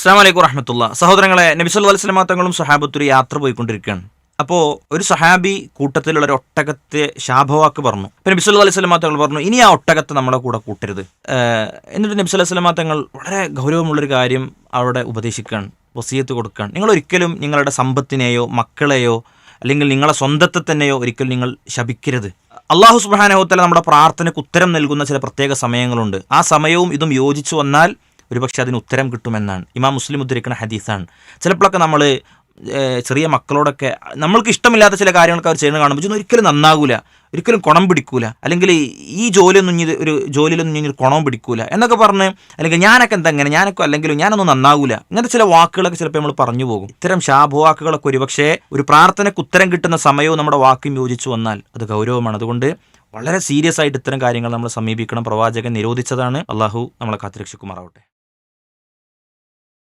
അസ്സലാമു അലൈക്കും വറഹ്മത്തുള്ളാ. സഹോദരങ്ങളെ, നബി സല്ലല്ലാഹു അലൈഹി വസല്ലം തങ്ങളും സ്വഹാബത്തും യാത്ര പോയിക്കൊണ്ടിരിക്കുകയാണ്. അപ്പോൾ ഒരു സഹാബി കൂട്ടത്തിലുള്ള ഒരു ഒട്ടകത്തെ ശാപവാക്ക് പറഞ്ഞു. അപ്പോൾ നബി സല്ലല്ലാഹു അലൈഹി വസല്ലം തങ്ങൾ പറഞ്ഞു, ഇനി ആ ഒട്ടകത്തെ നമ്മളെ കൂടെ കൂട്ടരുത്. എന്നിട്ട് നബി സല്ലല്ലാഹു അലൈഹി വസല്ലം തങ്ങൾ വളരെ ഗൗരവമുള്ളൊരു കാര്യം അവിടെ ഉപദേശിക്കുകയാണ്, വസിയത്ത് കൊടുക്കുകയാണ്. നിങ്ങൾ ഒരിക്കലും നിങ്ങളുടെ സമ്പത്തിനെയോ മക്കളെയോ അല്ലെങ്കിൽ നിങ്ങളെ സ്വന്തത്തെ തന്നെയോ ഒരിക്കലും നിങ്ങൾ ശപിക്കരുത്. അള്ളാഹു സുബ്ഹാനഹു വ തആല നമ്മുടെ പ്രാർത്ഥനയ്ക്ക് ഉത്തരം നൽകുന്ന ചില പ്രത്യേക സമയങ്ങളുണ്ട്. ആ സമയവും ഇതും യോജിച്ചു വന്നാൽ ഒരുപക്ഷെ അതിന് ഉത്തരം കിട്ടുമെന്നാണ് ഇമാം മുസ്ലിം ഉദ്ധരിക്കുന്ന ഹദീസാണ്. ചിലപ്പോഴൊക്കെ നമ്മൾ ചെറിയ മക്കളോടൊക്കെ നമ്മൾക്ക് ഇഷ്ടമില്ലാത്ത ചില കാര്യങ്ങളൊക്കെ അവർ ചെയ്യുന്നത് കാണുമ്പോൾ ഒരിക്കലും നന്നാകൂല, ഒരിക്കലും കുണം പിടിക്കൂല, അല്ലെങ്കിൽ ഈ ജോലിയിലൊന്നും ഇനി കുണവും പിടിക്കൂല എന്നൊക്കെ പറഞ്ഞ്, അല്ലെങ്കിൽ ഞാനൊക്കെ എന്തെങ്ങനെ, ഞാനൊക്കെ അല്ലെങ്കിലും ഞാനൊന്നും നന്നാകൂല, ഇങ്ങനത്തെ ചില വാക്കുകളൊക്കെ ചിലപ്പോൾ നമ്മൾ പറഞ്ഞു പോകും. ഇത്തരം ശാപവാക്കുകളൊക്കെ ഒരുപക്ഷെ ഒരു പ്രാർത്ഥനയ്ക്ക് ഉത്തരം കിട്ടുന്ന സമയവും നമ്മുടെ വാക്കും യോജിച്ചു വന്നാൽ അത് ഗൗരവമാണ്. അതുകൊണ്ട് വളരെ സീരിയസ് ആയിട്ട് ഇത്തരം കാര്യങ്ങൾ നമ്മൾ സമീപിക്കണം. പ്രവാചകൻ നിരോധിച്ചതാണ്. അള്ളാഹു നമ്മളെ കാത്തുരക്ഷിക്കുമാറാവട്ടെ.